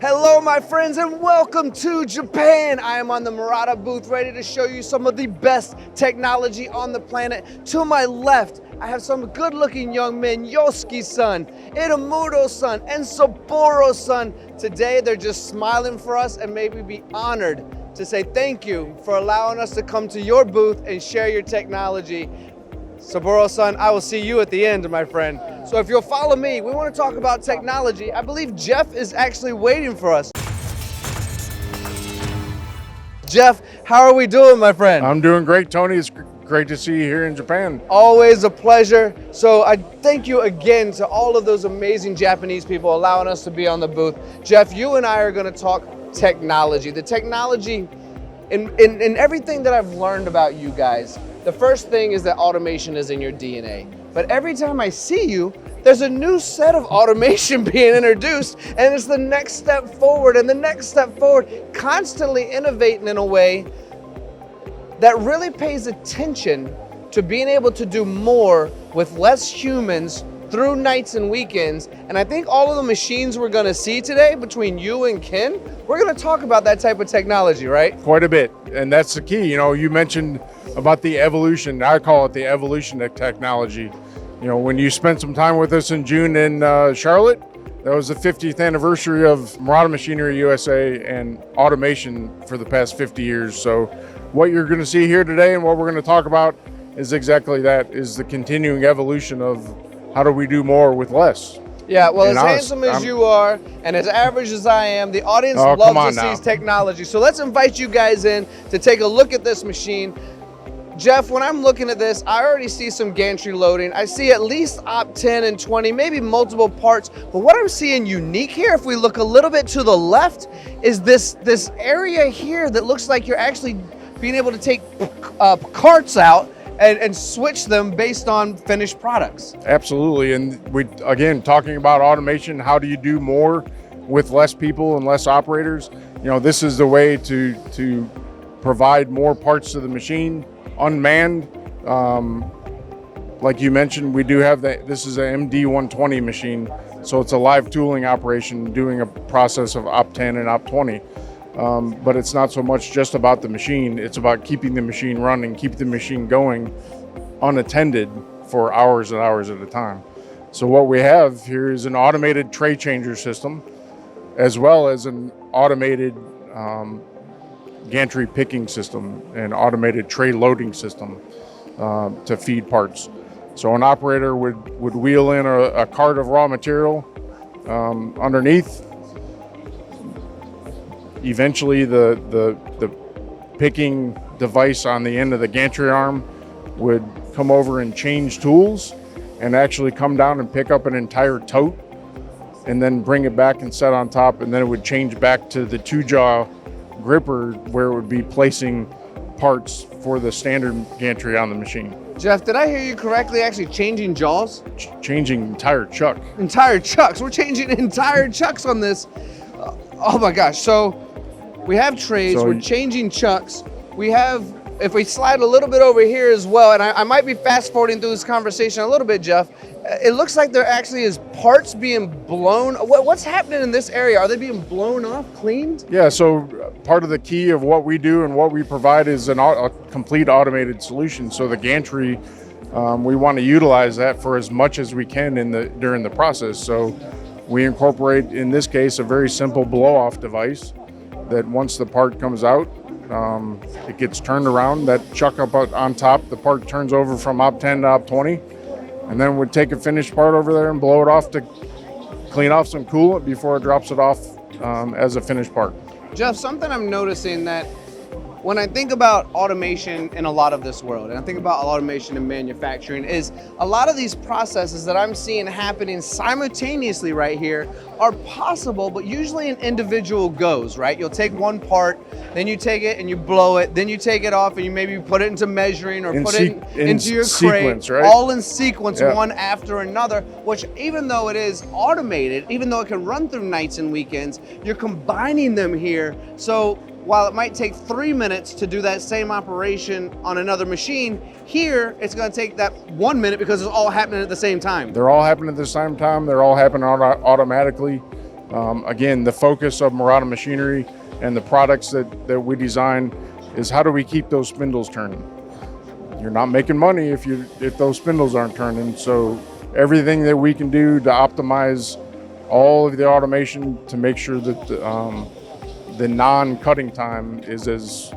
Hello my friends and welcome to Japan. I am on the Murata booth ready to show you some of the best technology on the planet. To my left, I have some good looking young men, Yosuke-san, Itamuto-san, and Saburo-san. Today they're just smiling for us and maybe be honored to say thank you for allowing us to come to your booth and share your technology. Saburo-san, I will see you at the end, my friend. So if you'll follow me, we want to talk about technology. I believe Jeff is actually waiting for us. Jeff, how are we doing, my friend? I'm doing great, Tony. It's great to see you here in Japan. Always a pleasure. So I thank you again to all of those amazing Japanese people allowing us to be on the booth. Jeff, you and I are going to talk technology. The technology in everything that I've learned about you guys. The first thing is that automation is in your DNA. But every time I see you, there's a new set of automation being introduced, and it's the next step forward and the next step forward, constantly innovating in a way that really pays attention to being able to do more with less humans through nights and weekends. And I think all of the machines we're gonna see today between you and Ken, we're gonna talk about that type of technology, right? Quite a bit, and that's the key. You know, you mentioned about the evolution. I call it the evolution of technology. You know, when you spent some time with us in June in Charlotte, that was the 50th anniversary of Murata Machinery USA and automation for the past 50 years. So what you're gonna see here today and what we're gonna talk about is exactly that, is the continuing evolution of how do we do more with less. Yeah, well, And as handsome as you are and as average as I am, the audience loves to see technology. So let's invite you guys in to take a look at this machine. Jeff, when I'm looking at this, I already see some gantry loading. I see at least op 10 and 20, maybe multiple parts. But what I'm seeing unique here, if we look a little bit to the left, is this area here that looks like you're actually being able to take carts out and switch them based on finished products. Absolutely, and we, again, talking about automation, how do you do more with less people and less operators? You know, this is the way to provide more parts to the machine, unmanned. Like you mentioned, we do have that. This is an MD120 machine, so it's a live tooling operation doing a process of op 10 and op 20. But it's not so much just about the machine, it's about keeping the machine running, keep the machine going unattended for hours and hours at a time. So what we have here is an automated tray changer system, as well as an automated gantry picking system and automated tray loading system to feed parts. So an operator would wheel in a cart of raw material underneath. Eventually the picking device on the end of the gantry arm would come over and change tools and actually come down and pick up an entire tote and then bring it back and set on top, and then it would change back to the 2-jaw gripper where it would be placing parts for the standard gantry on the machine. Jeff, did I hear you correctly, actually changing jaws? Changing entire chuck. Entire chucks, we're changing entire chucks on this. Oh my gosh, so we have trays, we're changing chucks. We have, if we slide a little bit over here as well, and I might be fast forwarding through this conversation a little bit, Jeff. It looks like there actually is parts being blown. What's happening in this area? Are they being blown off, cleaned? Yeah, so part of the key of what we do and what we provide is a complete automated solution. So the gantry, we want to utilize that for as much as we can during the process. So we incorporate, in this case, a very simple blow-off device that once the part comes out, it gets turned around, that chuck up on top, the part turns over from op 10 to op 20, and then we'd take a finished part over there and blow it off to clean off some coolant before it drops it off as a finished part. Jeff, something I'm noticing that when I think about automation in a lot of this world, and I think about automation in manufacturing, is a lot of these processes that I'm seeing happening simultaneously right here are possible, but usually in individual goes, right? You'll take one part, then you take it and you blow it, then you take it off and you maybe put it into measuring or put it into your crate, right? All in sequence, yeah. One after another, which even though it is automated, even though it can run through nights and weekends, you're combining them here. So while it might take 3 minutes to do that same operation on another machine, here it's going to take that 1 minute because it's all happening at the same time. They're all happening at the same time. They're all happening automatically. Again, the focus of Murata Machinery and the products that we design is how do we keep those spindles turning? You're not making money if those spindles aren't turning. So everything that we can do to optimize all of the automation to make sure that the non-cutting time is as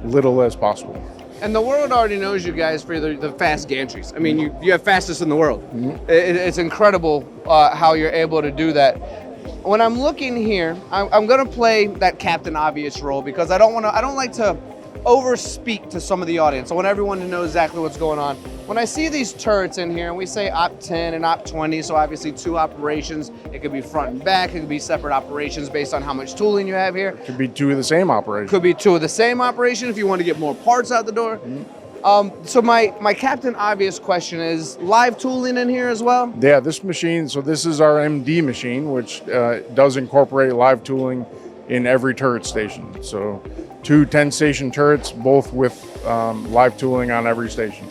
little as possible. And the world already knows you guys for the fast gantries. I mean, you have fastest in the world. It's incredible how you're able to do that. When I'm looking here, I'm gonna play that Captain Obvious role because I don't like to overspeak to some of the audience. I want everyone to know exactly what's going on. When I see these turrets in here, and we say op 10 and op 20, so obviously 2 operations. It could be front and back. It could be separate operations based on how much tooling you have here. It could be 2 of the same operation. Could be 2 of the same operation if you want to get more parts out the door. So my Captain Obvious question is, live tooling in here as well? Yeah, this machine, so this is our MD machine, which does incorporate live tooling in every turret station. So 2 10-station turrets, both with live tooling on every station.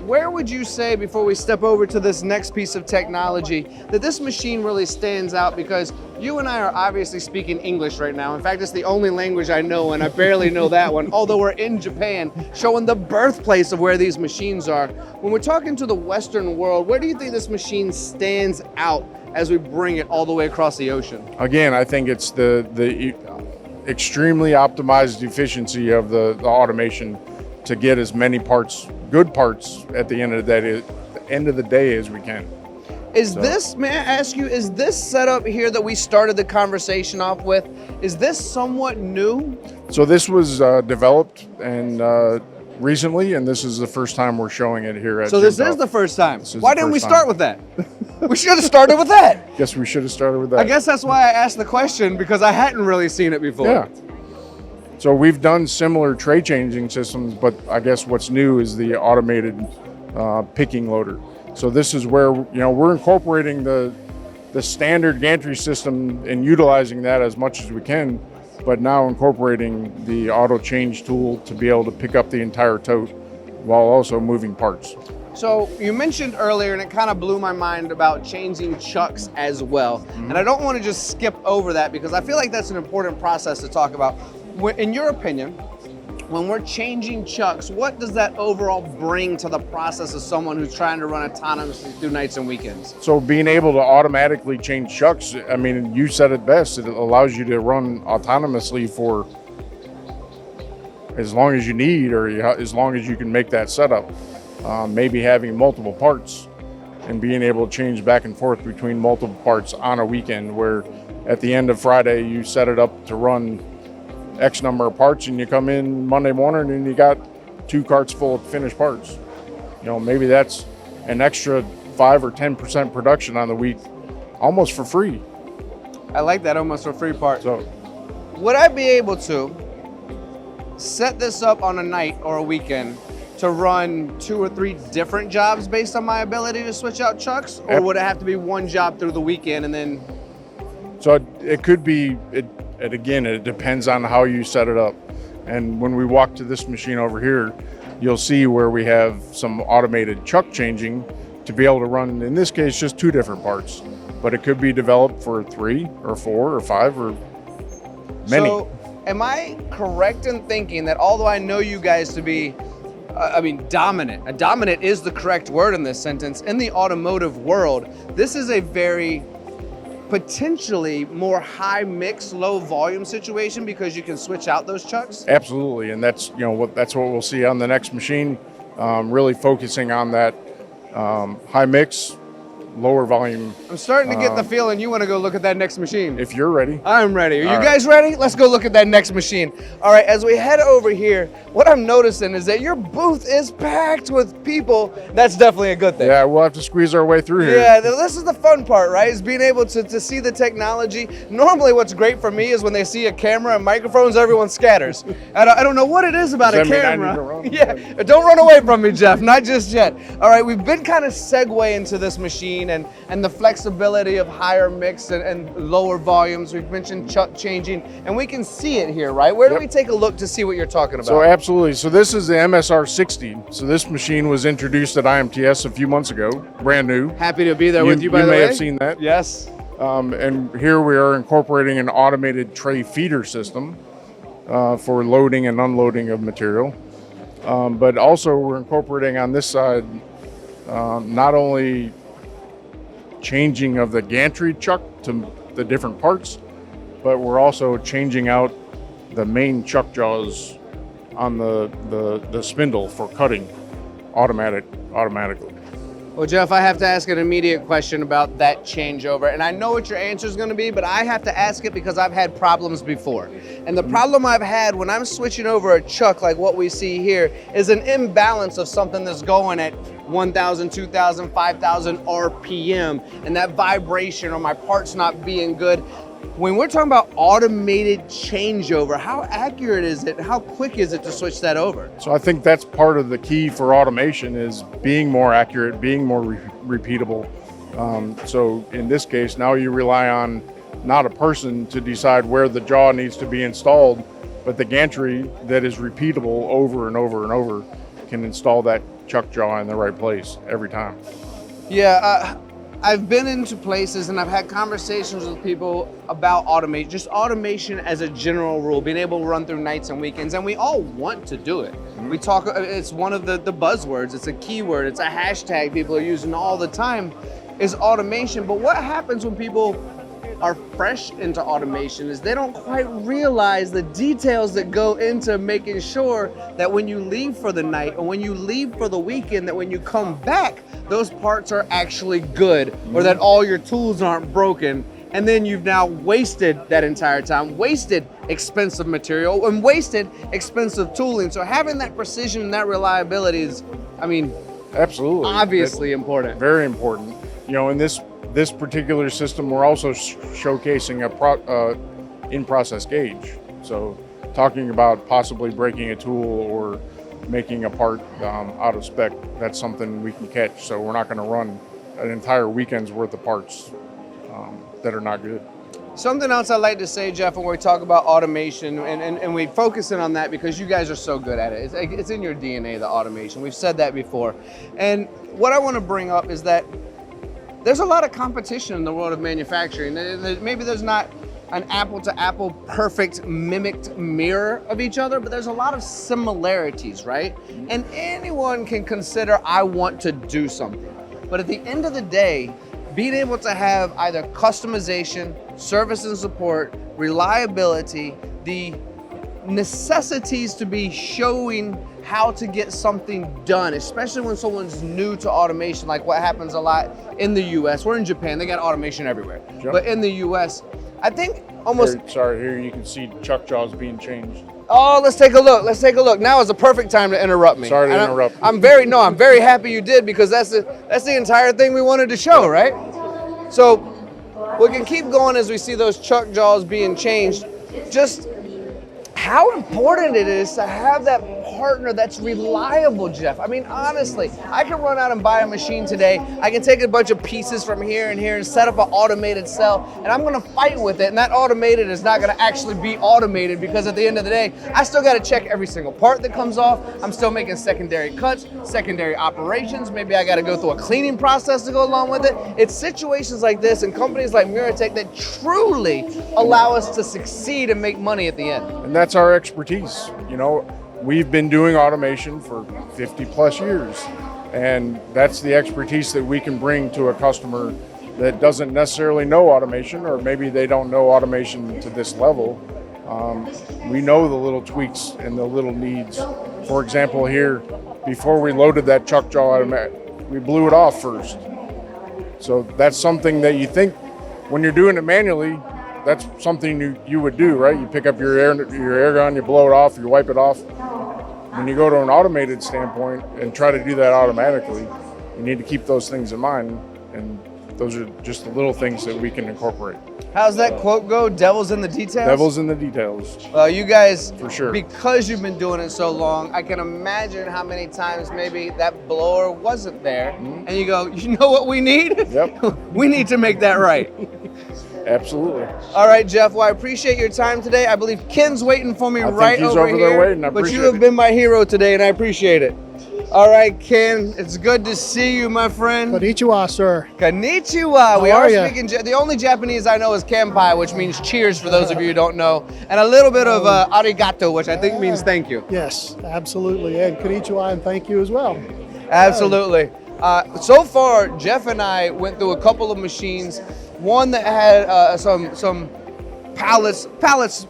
Where would you say, before we step over to this next piece of technology, that this machine really stands out? Because you and I are obviously speaking English right now. In fact, it's the only language I know, and I barely know that one, although we're in Japan, showing the birthplace of where these machines are. When we're talking to the Western world, where do you think this machine stands out as we bring it all the way across the ocean? Again, I think it's the extremely optimized efficiency of the automation to get as many parts, good parts, at the end of the day as we can. May I ask you, is this setup here that we started the conversation off with, is this somewhat new? So this was developed and recently, and this is the first time we're showing it here at So this JIMTOF. Is the first time. Why didn't we start with that? We should have started with that. Guess we should have started with that. I guess that's why I asked the question, because I hadn't really seen it before. Yeah. So we've done similar tray changing systems, but I guess what's new is the automated picking loader. So this is where we're incorporating the standard gantry system and utilizing that as much as we can, but now incorporating the auto change tool to be able to pick up the entire tote while also moving parts. So you mentioned earlier, and it kind of blew my mind, about changing chucks as well. And I don't want to just skip over that because I feel like that's an important process to talk about. In your opinion, when we're changing chucks, what does that overall bring to the process of someone who's trying to run autonomously through nights and weekends? So being able to automatically change chucks, I mean, you said it best, it allows you to run autonomously for as long as you need, or as long as you can make that setup. Maybe having multiple parts and being able to change back and forth between multiple parts on a weekend, where at the end of Friday you set it up to run X number of parts and you come in Monday morning and you got 2 carts full of finished parts. Maybe that's an extra 5 or 10% production on the week, almost for free. I like that almost for free part. So would I be able to set this up on a night or a weekend to run 2 or 3 different jobs based on my ability to switch out chucks? Or would it have to be one job through the weekend and then? So it could be, again, it depends on how you set it up. And when we walk to this machine over here, you'll see where we have some automated chuck changing to be able to run, in this case, just 2 different parts. But it could be developed for 3 or 4 or 5 or many. So am I correct in thinking that although I know you guys to be dominant. Dominant is the correct word in this sentence. In the automotive world, this is a very potentially more high mix, low volume situation because you can switch out those chucks? Absolutely, and that's what we'll see on the next machine. Really focusing on that high mix, lower volume. I'm starting to get the feeling you want to go look at that next machine. If you're ready. I'm ready. Are you guys ready? Let's go look at that next machine. All right, as we head over here, what I'm noticing is that your booth is packed with people. That's definitely a good thing. Yeah, we'll have to squeeze our way through here. Yeah, this is the fun part, right? Is being able to see the technology. Normally what's great for me is when they see a camera and microphones, everyone scatters. I don't know what it is about a camera. Yeah, don't run away from me, Jeff, not just yet. All right, we've been kind of segue into this machine and the flexibility of higher mix and lower volumes. We've mentioned chuck changing, and we can see it here, right? Where do we take a look to see what you're talking about? So absolutely. So this is the MSR 60. So this machine was introduced at IMTS a few months ago, brand new. Happy to be there with you, by the way. You may have seen that. Yes. And here we are incorporating an automated tray feeder system for loading and unloading of material. But also we're incorporating on this side not only changing of the gantry chuck to the different parts, but we're also changing out the main chuck jaws on the spindle for cutting automatically. Well, Jeff, I have to ask an immediate question about that changeover. And I know what your answer is going to be, but I have to ask it because I've had problems before. And the problem I've had when I'm switching over a chuck like what we see here is an imbalance of something that's going at 1,000, 2,000, 5,000 RPM, and that vibration or my parts not being good. When we're talking about automated changeover, how accurate is it? How quick is it to switch that over? So I think that's part of the key for automation is being more accurate, being more repeatable. So in this case, now you rely on not a person to decide where the jaw needs to be installed, but the gantry that is repeatable over and over and over can install that chuck jaw in the right place every time. Yeah, I've been into places and I've had conversations with people about automation, just automation as a general rule, being able to run through nights and weekends, and we all want to do it. We talk, it's one of the buzzwords, it's a keyword, it's a hashtag people are using all the time, is automation. But what happens when people are fresh into automation is they don't quite realize the details that go into making sure that when you leave for the night or when you leave for the weekend, that when you come back, those parts are actually good, or that all your tools aren't broken. And then you've now wasted that entire time, wasted expensive material and wasted expensive tooling. So having that precision and that reliability is, I mean, absolutely, obviously important. Very important. You know, in this particular system, we're also showcasing a in-process gauge. So talking about possibly breaking a tool or making a part out of spec, that's something we can catch. So we're not going to run an entire weekend's worth of parts that are not good. Something else I like to say, Jeff, when we talk about automation, and we focus in on that because you guys are so good at it. It's in your DNA, the automation. We've said that before. And what I want to bring up is that there's a lot of competition in the world of manufacturing. Maybe there's not an apple-to-apple perfect mimicked mirror of each other, but there's a lot of similarities, right? And anyone can consider, I want to do something. But at the end of the day, being able to have either customization, service and support, reliability, the necessities to be showing how to get something done, especially when someone's new to automation, like what happens a lot in the US. We're in Japan, they got automation everywhere. Yep. But in the US, I think almost... Here you can see chuck jaws being changed. Oh, let's take a look. Let's take a look. Now is the perfect time to interrupt me. Sorry to interrupt. I'm very happy you did, because that's the entire thing we wanted to show, right? So we can keep going as we see those chuck jaws being changed. Just how important it is to have that partner that's reliable, Jeff. I mean, honestly, I can run out and buy a machine today. I can take a bunch of pieces from here and here and set up an automated cell, and I'm gonna fight with it, and that automated is not gonna actually be automated, because at the end of the day, I still gotta check every single part that comes off. I'm still making secondary cuts, secondary operations. Maybe I gotta go through a cleaning process to go along with it. It's situations like this and companies like Muratec that truly allow us to succeed and make money at the end. And that's our expertise. You know, we've been doing automation for 50 plus years, and that's the expertise that we can bring to a customer that doesn't necessarily know automation, or maybe they don't know automation to this level. We know the little tweaks and the little needs. For example, here, before we loaded that chuck jaw, we blew it off first. So that's something that you think when you're doing it manually, that's something you would do, right? You pick up your air gun, you blow it off, you wipe it off. When you go to an automated standpoint and try to do that automatically, you need to keep those things in mind, and those are just the little things that we can incorporate. How's that quote go? Devil's in the details? Devil's in the details. Well, you guys, for sure, because you've been doing it so long, I can imagine how many times maybe that blower wasn't there, and you go, you know what we need? Yep. We need to make that right. Absolutely. All right, Jeff. Well, I appreciate your time today. I believe Ken's waiting for me right over there here. waiting. But you have been my hero today, and I appreciate it. All right, Ken, it's good to see you, my friend. Konnichiwa, sir. Konnichiwa. We are speaking, the only Japanese I know is kanpai, which means cheers for those of you who don't know, and a little bit of arigato, which I think means thank you. Yes, absolutely. And konnichiwa and thank you as well. Absolutely. So far, Jeff and I went through a couple of machines. One that had some pallets,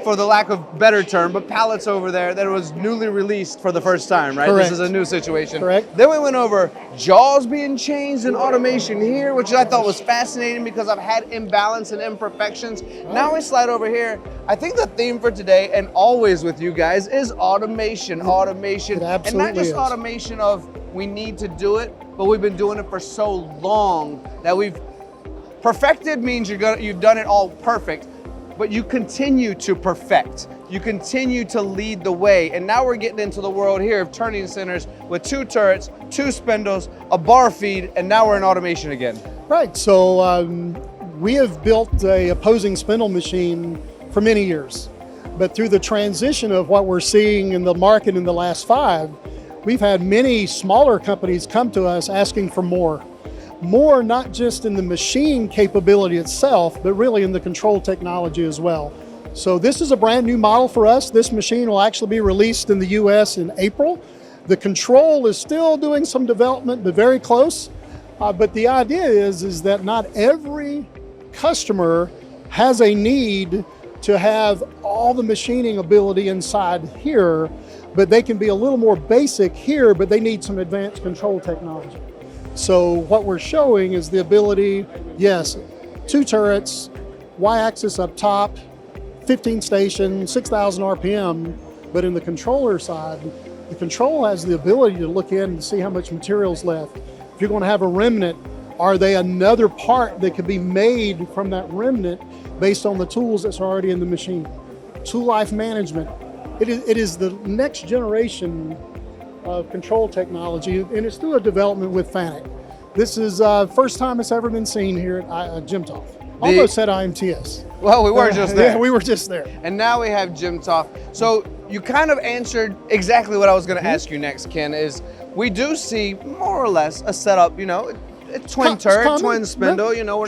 for the lack of better term, but pallets over there that was newly released for the first time, right? Correct. This is a new situation. Correct. Then we went over jaws being changed and automation here, which I thought was fascinating because I've had imbalance and imperfections. Now we slide over here. I think the theme for today and always with you guys is automation. Automation. It absolutely and not just is. automation of we need to do it, but we've been doing it for so long that we've perfected means you've done it all perfect. But you continue to perfect. You continue to lead the way. And now we're getting into the world here of turning centers with 2 turrets, 2 spindles, a bar feed, and now we're in automation again. Right, so we have built a opposing spindle machine for many years. But through the transition of what we're seeing in the market in the last 5, we've had many smaller companies come to us asking for more. More not just in the machine capability itself, but really in the control technology as well. So this is a brand new model for us. This machine will actually be released in the US in April. The control is still doing some development, but very close. But the idea is that not every customer has a need to have all the machining ability inside here, but they can be a little more basic here, but they need some advanced control technology. So what we're showing is the ability, yes, 2 turrets, Y-axis up top, 15 station, 6,000 RPM, but in the controller side, the control has the ability to look in and see how much material's left. If you're going to have a remnant, are they another part that could be made from that remnant based on the tools that's already in the machine? Tool life management. It is the next generation of control technology, and it's through a development with FANUC. This is first time it's ever been seen here at JIMTOF. Almost said IMTS. Well, we were just there. Yeah, we were just there. And now we have JIMTOF. So you kind of answered exactly what I was going to ask you next, Ken, is we do see more or less a setup, you know, a twin turret, twin spindle, you know,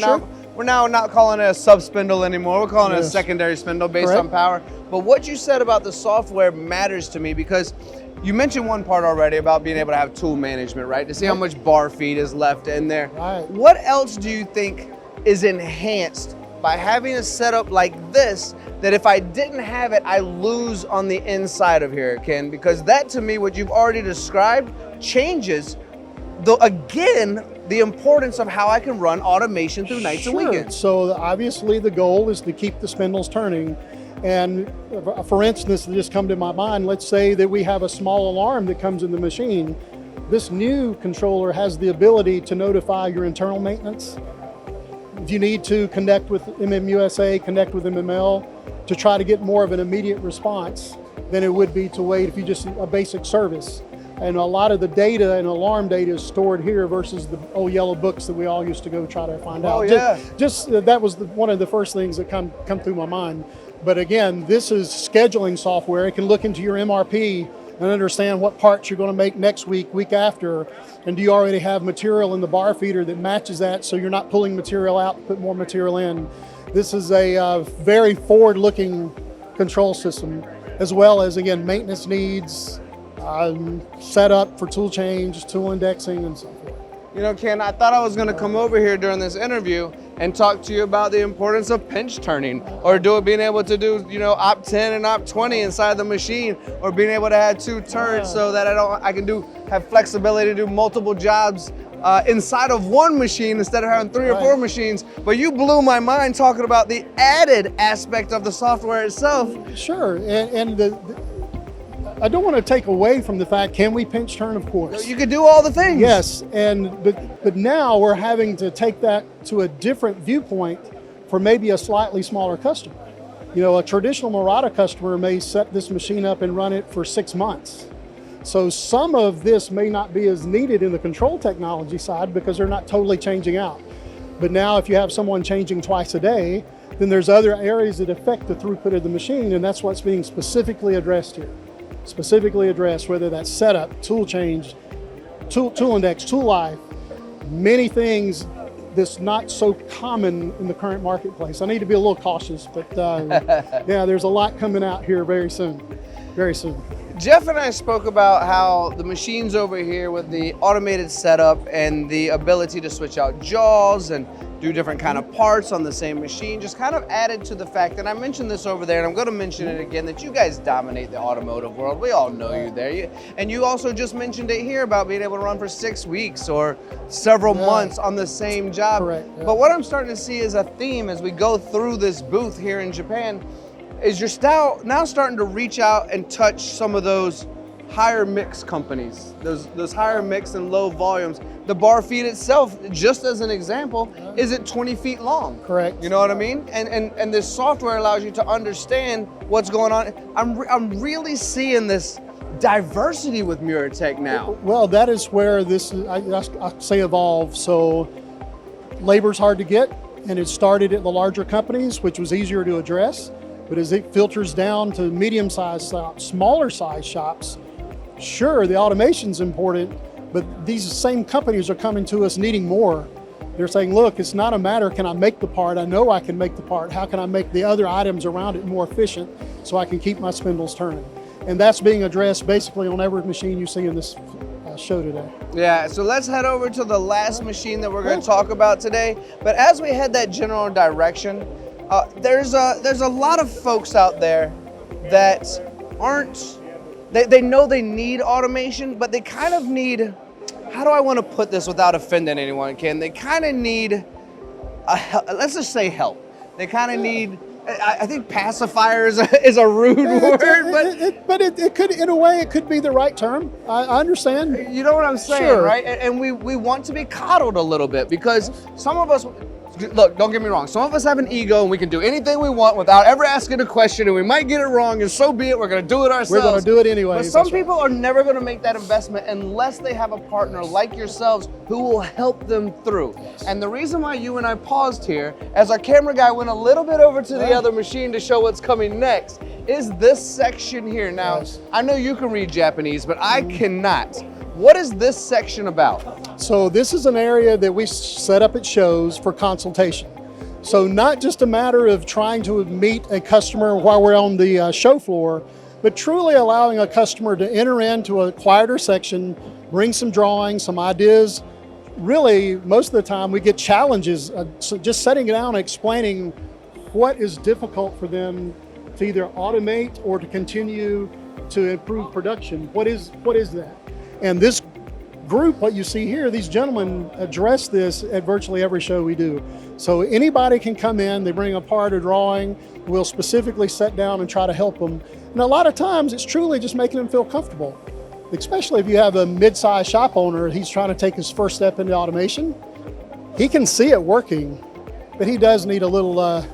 we're now not calling it a sub spindle anymore. We're calling it a secondary spindle based on power. But what you said about the software matters to me because you mentioned one part already about being able to have tool management, right? To see how much bar feed is left in there. Right. What else do you think is enhanced by having a setup like this that if I didn't have it, I lose on the inside of here, Ken? Because that to me, what you've already described, changes, the importance of how I can run automation through nights and weekends. So obviously the goal is to keep the spindles turning. And for instance, that just come to my mind, let's say that we have a small alarm that comes in the machine. This new controller has the ability to notify your internal maintenance. If you need to connect with MMUSA, connect with MML to try to get more of an immediate response than it would be to wait if you just a basic service. And a lot of the data and alarm data is stored here versus the old yellow books that we all used to go try to find out. That was one of the first things that come through my mind. But again, this is scheduling software. It can look into your MRP and understand what parts you're going to make next week, week after, and do you already have material in the bar feeder that matches that so you're not pulling material out to put more material in. This is a very forward-looking control system, as well as, again, maintenance needs, setup for tool change, tool indexing, and so forth. You know, Ken, I thought I was going to come over here during this interview and talk to you about the importance of pinch turning, or being able to do, you know, op 10 and op 20 inside the machine, or being able to have 2 turrets so that I can have flexibility to do multiple jobs inside of one machine instead of having 3 or 4 machines. But you blew my mind talking about the added aspect of the software itself. Sure, and I don't want to take away from the fact, can we pinch turn? Of course. You could do all the things. Yes, but now we're having to take that to a different viewpoint for maybe a slightly smaller customer. You know, a traditional Murata customer may set this machine up and run it for 6 months. So some of this may not be as needed in the control technology side because they're not totally changing out. But now if you have someone changing twice a day, then there's other areas that affect the throughput of the machine, and that's what's being specifically addressed here. specifically address, whether that's setup, tool change, tool index, tool life, many things that's not so common in the current marketplace. I need to be a little cautious, but yeah, there's a lot coming out here very soon, very soon. Jeff and I spoke about how the machines over here with the automated setup and the ability to switch out jaws and do different kind of parts on the same machine just kind of added to the fact, and I mentioned this over there and I'm going to mention it again, that you guys dominate the automotive world. We all know you there. And you also just mentioned it here about being able to run for 6 weeks or several months on the same job. Correct, yeah. But what I'm starting to see is a theme as we go through this booth here in Japan is you're now starting to reach out and touch some of those higher mix companies, those higher mix and low volumes. The bar feed itself, just as an example, isn't 20 feet long. Correct. You know what I mean? And this software allows you to understand what's going on. I'm really seeing this diversity with Muratec now. Well, that is where this, I say evolve. So labor's hard to get, and it started at the larger companies, which was easier to address. But as it filters down to medium-sized shops, smaller size shops, sure, the automation's important, but these same companies are coming to us needing more. They're saying, look, it's not a matter, can I make the part? I know I can make the part. How can I make the other items around it more efficient so I can keep my spindles turning? And that's being addressed basically on every machine you see in this show today. Yeah, so let's head over to the last machine that we're going to talk about today. But as we head that general direction, there's a lot of folks out there that aren't, they know they need automation, but they kind of need, how do I want to put this without offending anyone, Ken? They kind of need, let's just say help. They kind of need, I think pacifier is a rude word, but it could, in a way, it could be the right term. I understand. You know what I'm saying, Sure. right? And we want to be coddled a little bit because some of us, look, don't get me wrong, some of us have an ego and we can do anything we want without ever asking a question, and we might get it wrong, and so be it, we're going to do it ourselves. We're going to do it anyway. But some people are never going to make that investment unless they have a partner like yourselves who will help them through. And the reason why you and I paused here, as our camera guy went a little bit over to the other machine to show what's coming next, is this section here. Now, I know you can read Japanese, but I cannot. What is this section about? So this is an area that we set up at shows for consultation. So not just a matter of trying to meet a customer while we're on the show floor, but truly allowing a customer to enter into a quieter section, bring some drawings, some ideas. Really, most of the time we get challenges, so just sitting down and explaining what is difficult for them to either automate or to continue to improve production. What is that? And this group, what you see here, these gentlemen address this at virtually every show we do. So anybody can come in, they bring a part or drawing, we'll specifically sit down and try to help them. And a lot of times it's truly just making them feel comfortable, especially if you have a mid-sized shop owner, he's trying to take his first step into automation. He can see it working, but he does need a little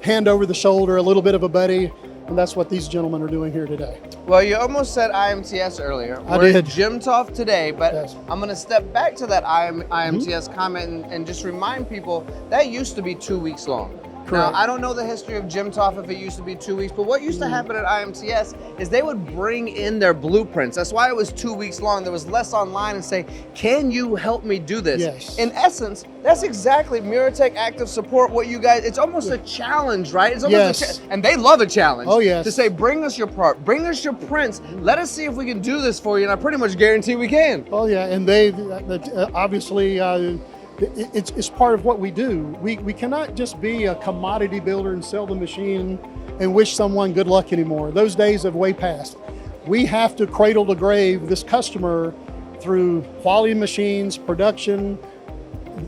hand over the shoulder, a little bit of a buddy, and that's what these gentlemen are doing here today. Well, you almost said IMTS earlier. I We're did. at JIMTOF today, but Yes. I'm going to step back to that IMTS comment and just remind people that used to be 2 weeks long. Now, Correct. I don't know the history of JIMTOF if it used to be 2 weeks, but what used to happen at IMTS is they would bring in their blueprints. That's why it was 2 weeks long. There was less online and say, can you help me do this? Yes. In essence, that's exactly Muratec Active Support, what you guys, it's almost a challenge, right? It's almost Yes. and they love a challenge. Oh, yes. To say, bring us your part, bring us your prints, let us see if we can do this for you, and I pretty much guarantee we can. Oh yeah, and they obviously it's part of what we do. We cannot just be a commodity builder and sell the machine and wish someone good luck anymore. Those days have way passed. We have to cradle to grave this customer through quality machines, production,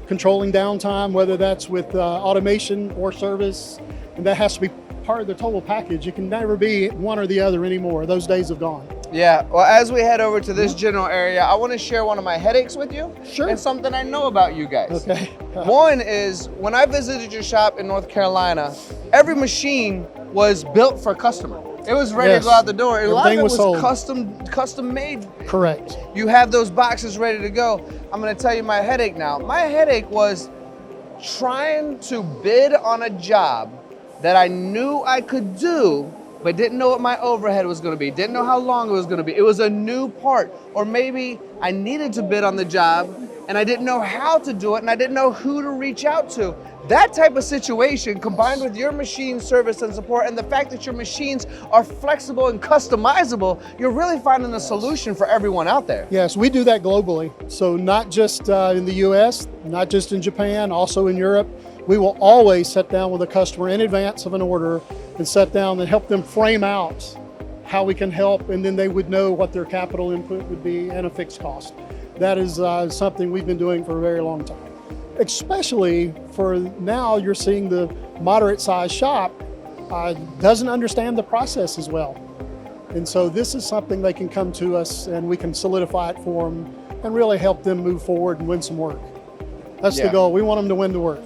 controlling downtime, whether that's with automation or service, and that has to be part of the total package. It can never be one or the other anymore. Those days have gone. Yeah, well, as we head over to this general area, I want to share one of my headaches with you. Sure. And something I know about you guys. Okay. One is, when I visited your shop in North Carolina, every machine was built for customer. It was ready to go out the door. And a lot of it was sold. custom made. Correct. You have those boxes ready to go. I'm going to tell you my headache now. My headache was trying to bid on a job that I knew I could do, but didn't know what my overhead was gonna be, didn't know how long it was gonna be. It was a new part, or maybe I needed to bid on the job and I didn't know how to do it and I didn't know who to reach out to. That type of situation, combined with your machine service and support and the fact that your machines are flexible and customizable, you're really finding a solution for everyone out there. Yes, we do that globally. So not just in the US, not just in Japan, also in Europe. We will always sit down with a customer in advance of an order and sit down and help them frame out how we can help, and then they would know what their capital input would be and a fixed cost. That is something we've been doing for a very long time. Especially for now, you're seeing the moderate sized shop doesn't understand the process as well. And so this is something they can come to us and we can solidify it for them and really help them move forward and win some work. That's the goal. We want them to win the work.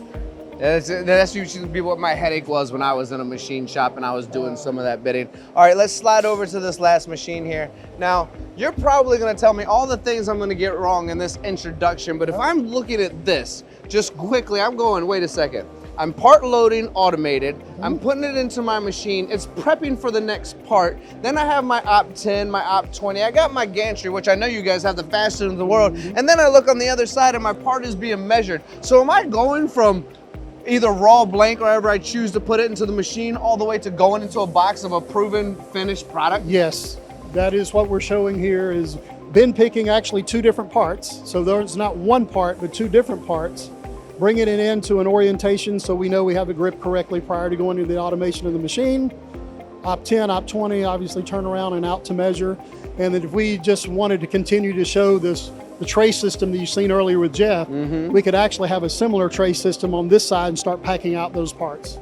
That's usually what my headache was when I was in a machine shop and I was doing some of that bidding. All right, let's slide over to this last machine here. Now, you're probably gonna tell me all the things I'm gonna get wrong in this introduction, but if I'm looking at this, just quickly, I'm going, wait a second. I'm part loading automated. I'm putting it into my machine. It's prepping for the next part. Then I have my op 10, my op 20. I got my gantry, which I know you guys have the fastest in the world. And then I look on the other side and my part is being measured. So am I going from either raw blank or wherever I choose to put it into the machine all the way to going into a box of a proven finished product? Yes, that is what we're showing here is bin picking actually two different parts. So there's not one part, but two different parts. Bringing it into an orientation so we know we have the grip correctly prior to going into the automation of the machine. Op 10, op 20, obviously turn around and out to measure. And then if we just wanted to continue to show this, the tray system that you've seen earlier with Jeff, we could actually have a similar tray system on this side and start packing out those parts.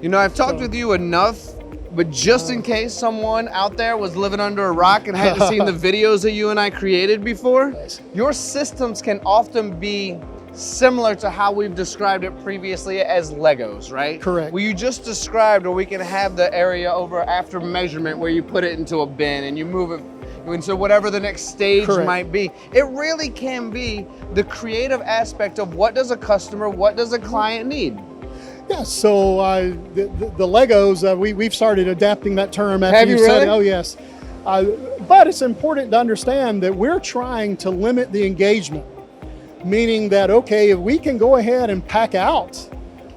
You know, I've talked with you enough, but just in case someone out there was living under a rock and hadn't seen the videos that you and I created before, your systems can often be similar to how we've described it previously as Legos, right? Correct. Well, you just described, or we can have the area over after measurement where you put it into a bin and you move it into whatever the next stage might be. It really can be the creative aspect of what does a customer, what does a client need? Yeah, so the Legos, we've started adapting that term after Have you said really? it. Oh, yes. But it's important to understand that we're trying to limit the engagement. Meaning that, okay, if we can go ahead and pack out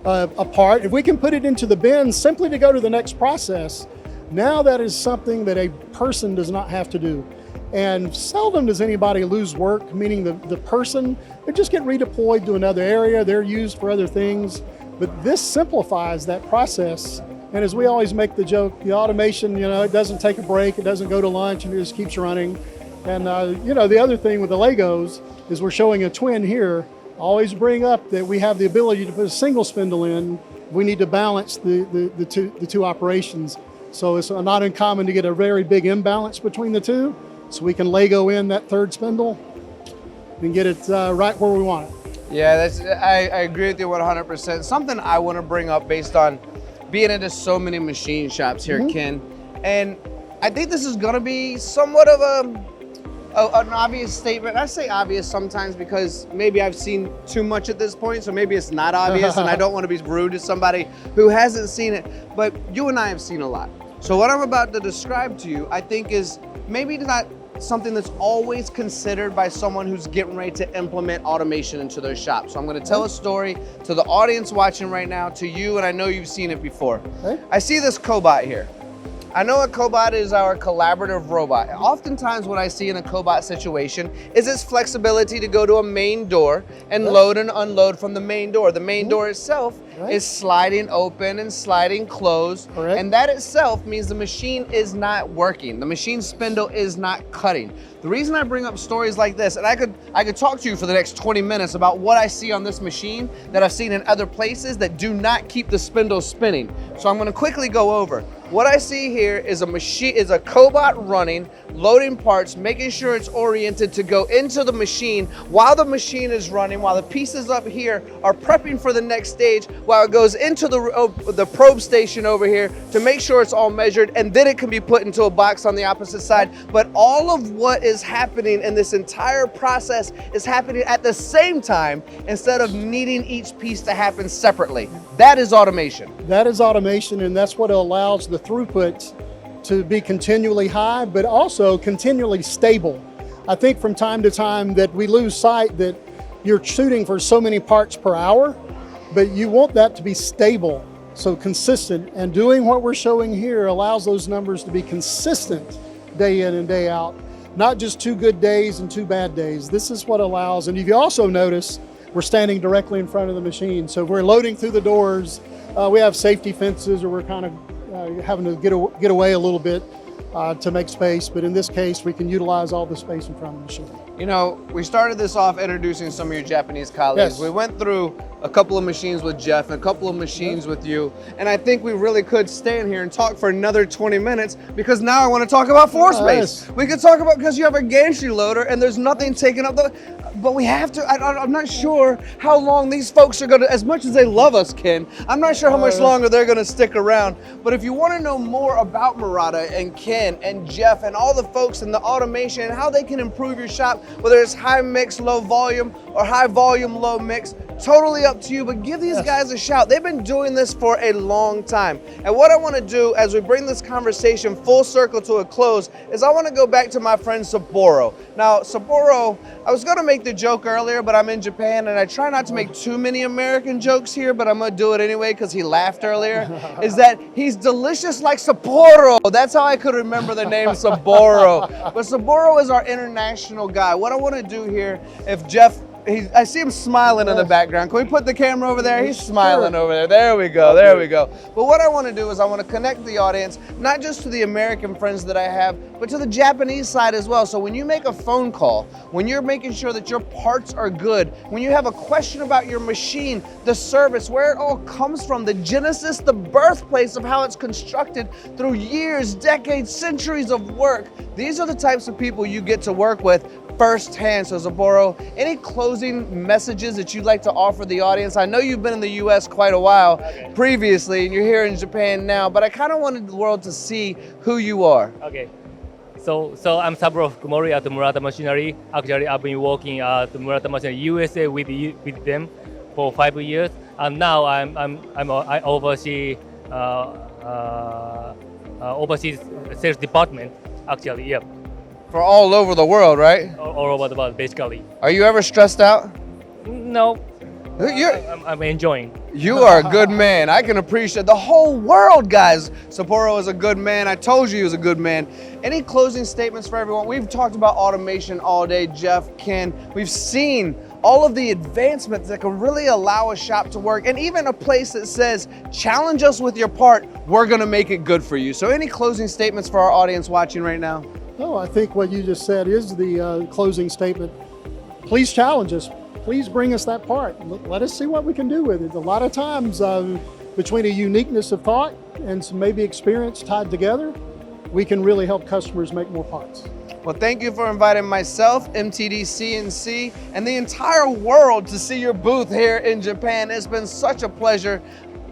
a part, if we can put it into the bin simply to go to the next process, now that is something that a person does not have to do. And seldom does anybody lose work, meaning the person, they just get redeployed to another area, they're used for other things. But this simplifies that process. And as we always make the joke, the automation, you know, it doesn't take a break, it doesn't go to lunch, and it just keeps running. And you know, the other thing with the Legos is we're showing a twin here. Always bring up that we have the ability to put a single spindle in. We need to balance the two operations. So it's not uncommon to get a very big imbalance between the two. So we can Lego in that third spindle and get it right where we want it. Yeah, I agree with you 100%. Something I want to bring up based on being into so many machine shops here, Ken. And I think this is going to be somewhat of an obvious statement. I say obvious sometimes because maybe I've seen too much at this point, so maybe it's not obvious and I don't want to be rude to somebody who hasn't seen it, but you and I have seen a lot. So what I'm about to describe to you, I think is maybe not something that's always considered by someone who's getting ready to implement automation into their shop. So I'm going to tell a story to the audience watching right now, to you, and I know you've seen it before. I see this cobot here. I know a cobot is our collaborative robot. Oftentimes what I see in a cobot situation is its flexibility to go to a main door and load and unload from the main door. The main door itself is sliding open and sliding closed. And that itself means the machine is not working. The machine spindle is not cutting. The reason I bring up stories like this, and I could talk to you for the next 20 minutes about what I see on this machine that I've seen in other places that do not keep the spindle spinning. So I'm gonna quickly go over. What I see here is a cobot running, loading parts, making sure it's oriented to go into the machine while the machine is running, while the pieces up here are prepping for the next stage, while it goes into the probe station over here to make sure it's all measured, and then it can be put into a box on the opposite side. But all of what is happening in this entire process is happening at the same time instead of needing each piece to happen separately. That is automation. That is automation, and that's what allows the throughput to be continually high, but also continually stable. I think from time to time that we lose sight that you're shooting for so many parts per hour, but you want that to be stable, so consistent. And doing what we're showing here allows those numbers to be consistent day in and day out, not just 2 good days and 2 bad days. This is what allows, and if you also notice, we're standing directly in front of the machine. So if we're loading through the doors, we have safety fences, or we're kind of having to get away a little bit to make space. But in this case, we can utilize all the space in front of the machine. You know, we started this off introducing some of your Japanese colleagues. Yes. We went through a couple of machines with Jeff and a couple of machines with you. And I think we really could stand here and talk for another 20 minutes, because now I want to talk about floor space. Yes. We could talk about, because you have a gantry loader and there's nothing taking up but we have to, I'm not sure how long these folks are gonna, as much as they love us, Ken, I'm not sure how much longer they're gonna stick around. But if you wanna know more about Murata and Ken and Jeff and all the folks in the automation and how they can improve your shop, whether it's high mix, low volume, or high volume, low mix, totally up to you, but give these guys a shout. They've been doing this for a long time. And what I wanna do as we bring this conversation full circle to a close is I wanna go back to my friend Saburo. Now, Saburo, I was gonna make the joke earlier, but I'm in Japan and I try not to make too many American jokes here, but I'm gonna do it anyway because he laughed earlier, is that he's delicious like Sapporo. That's how I could remember the name Saburo. But Saburo is our international guy. What I wanna do here, if Jeff, I see him smiling in the background. Can we put the camera over there? He's smiling over there. There we go, there we go. But what I want to do is I want to connect the audience, not just to the American friends that I have, but to the Japanese side as well. So when you make a phone call, when you're making sure that your parts are good, when you have a question about your machine, the service, where it all comes from, the genesis, the birthplace of how it's constructed through years, decades, centuries of work, these are the types of people you get to work with firsthand. So Saburo, any closing messages that you'd like to offer the audience? I know you've been in the US quite a while previously, and you're here in Japan now, but I kind of wanted the world to see who you are. Okay. So I'm Saburo Fukumori at Murata Machinery. Actually, I've been working at Murata Machinery USA with them for 5 years, and now I oversee overseas sales department. Actually, yeah. For all over the world, right? All over the world, basically. Are you ever stressed out? No, You're, I'm enjoying. You are a good man. I can appreciate the whole world, guys. Sapporo is a good man. I told you he was a good man. Any closing statements for everyone? We've talked about automation all day, Jeff, Ken. We've seen all of the advancements that can really allow a shop to work, and even a place that says, challenge us with your part, we're gonna make it good for you. So any closing statements for our audience watching right now? No, I think what you just said is the closing statement. Please challenge us. Please bring us that part. Let us see what we can do with it. A lot of times, between a uniqueness of thought and some maybe experience tied together, we can really help customers make more parts. Well, thank you for inviting myself, MTDCNC, and the entire world to see your booth here in Japan. It's been such a pleasure.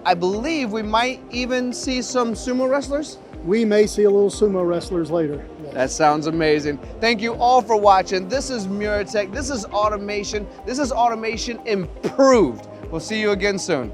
I believe we might even see some sumo wrestlers. We may see a little sumo wrestlers later. Yes. That sounds amazing. Thank you all for watching. This is Muratec. This is automation. This is automation improved. We'll see you again soon.